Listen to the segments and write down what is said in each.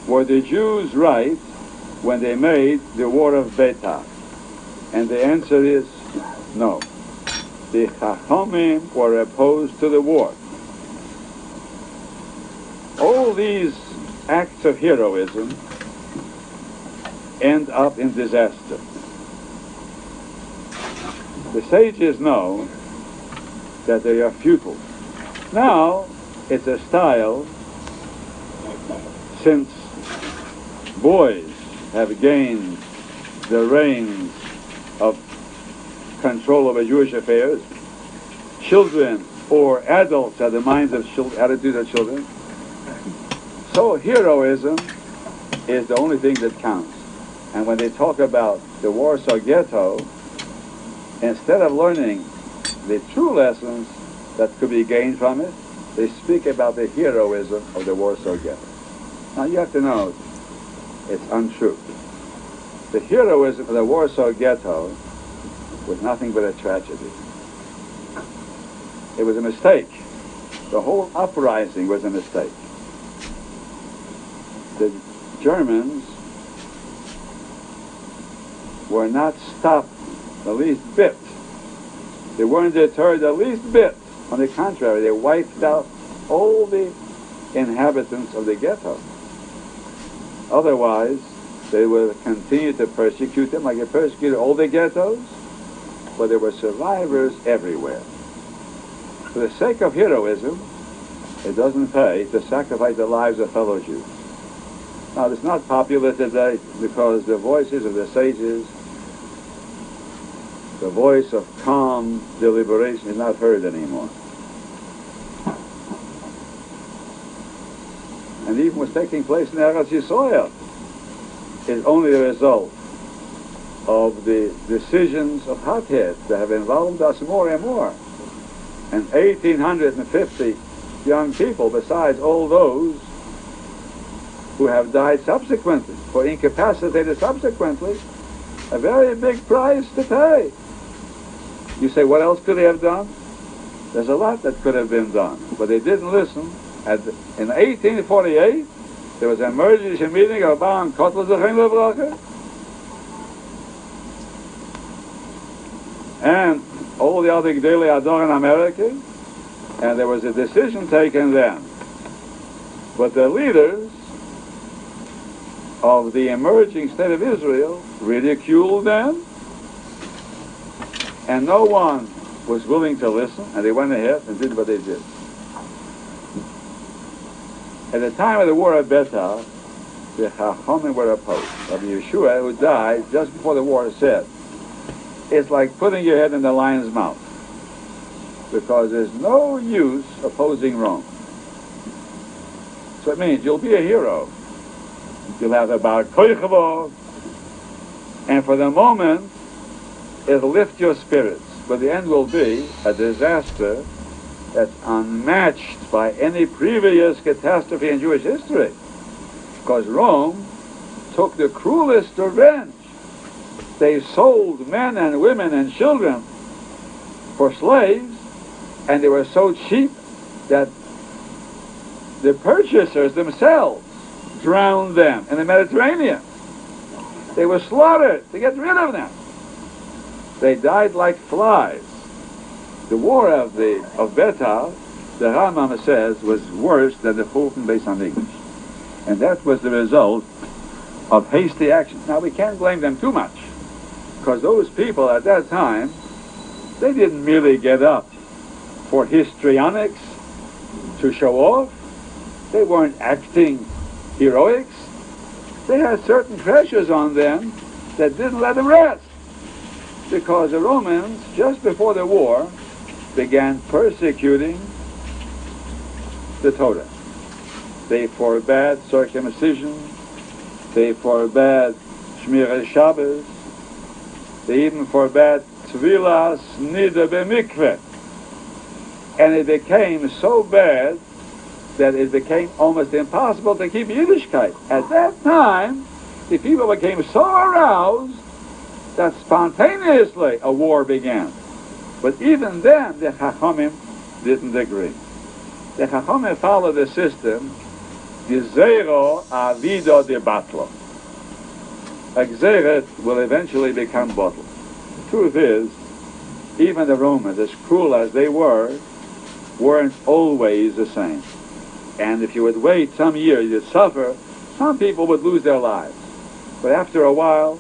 Were the Jews right when they made the war of beitar? And the answer is no. The Chachamim were opposed to the war. All these acts of heroism end up in disaster. The sages know that they are futile. Now, it's a style, since boys have gained the reins of control over Jewish affairs, children or adults have the minds of attitudes of children. So heroism is the only thing that counts. And when they talk about the Warsaw ghetto, instead of learning the true lessons that could be gained from it, they speak about the heroism of the Warsaw ghetto. Now you have to know, it's untrue. The heroism of the Warsaw ghetto was nothing but a tragedy. It was a mistake. The whole uprising was a mistake. The Germans were not stopped the least bit. They weren't deterred the least bit. On the contrary, they wiped out all the inhabitants of the ghetto. Otherwise, they would continue to persecute them like they persecuted all the ghettos, but there were survivors everywhere. For the sake of heroism, it doesn't pay to sacrifice the lives of fellow Jews. Now, it's not popular today because the voices of the sages, the voice of calm deliberation, is not heard anymore. And even what's taking place in Eretz Yisrael is only a result of the decisions of hotheads that have involved us more and more. And 1,850 young people, besides all those who have died subsequently, or incapacitated subsequently, a very big price to pay. You say, what else could they have done? There's a lot that could have been done, but they didn't listen. In 1848, there was an emergency meeting of Baron Kotler Zechen Lebracha, and all the other avigdor in America, and there was a decision taken then. But the leaders of the emerging state of Israel ridiculed them, and no one was willing to listen, and they went ahead and did what they did. At the time of the war of beitar, the Chachamim were opposed. Rabbi Yeshua, who died just before the war, said, it's like putting your head in the lion's mouth, because there's no use opposing Rome. So it means you'll be a hero. You'll have about koichavo, and for the moment, it'll lift your spirits. But the end will be a disaster that's unmatched by any previous catastrophe in Jewish history. Because Rome took the cruelest revenge. They sold men and women and children for slaves, and they were so cheap that the purchasers themselves drowned them in the Mediterranean. They were slaughtered to get rid of them. They died like flies. The war of beitar, the Rambam says, was worse than the Churban Beis Hamikdash. And that was the result of hasty action. Now, we can't blame them too much, because those people at that time, they didn't merely get up for histrionics to show off. They weren't acting heroics. They had certain pressures on them that didn't let them rest, because the Romans, just before the war, began persecuting the Torah. They forbade circumcision, they forbade Shmiras Shabbos, they even forbade Tvilas Nida B'mikveh. And it became so bad that it became almost impossible to keep Yiddishkeit. At that time, the people became so aroused that spontaneously a war began. But even then, the Chachamim didn't agree. The Chachamim followed the system Gzero avigdor de batlo. A gzeret will eventually become bottle. The truth is, even the Romans, as cruel as they weren't always the same. And if you would wait some years, you'd suffer, some people would lose their lives. But after a while,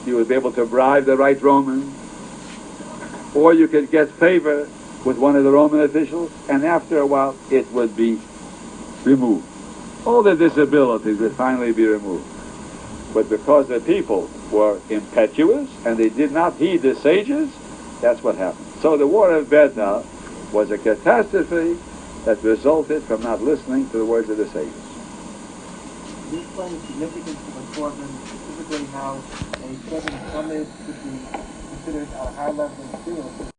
you would be able to bribe the right Roman, or you could get favor with one of the Roman officials, and after a while, it would be removed. All the disabilities would finally be removed. But because the people were impetuous and they did not heed the sages, that's what happened. So the war of beitar was a catastrophe that resulted from not listening to the words of the sages. Can you explain the significance of a korban, specifically how a certain summit could be considered at a high level of experience?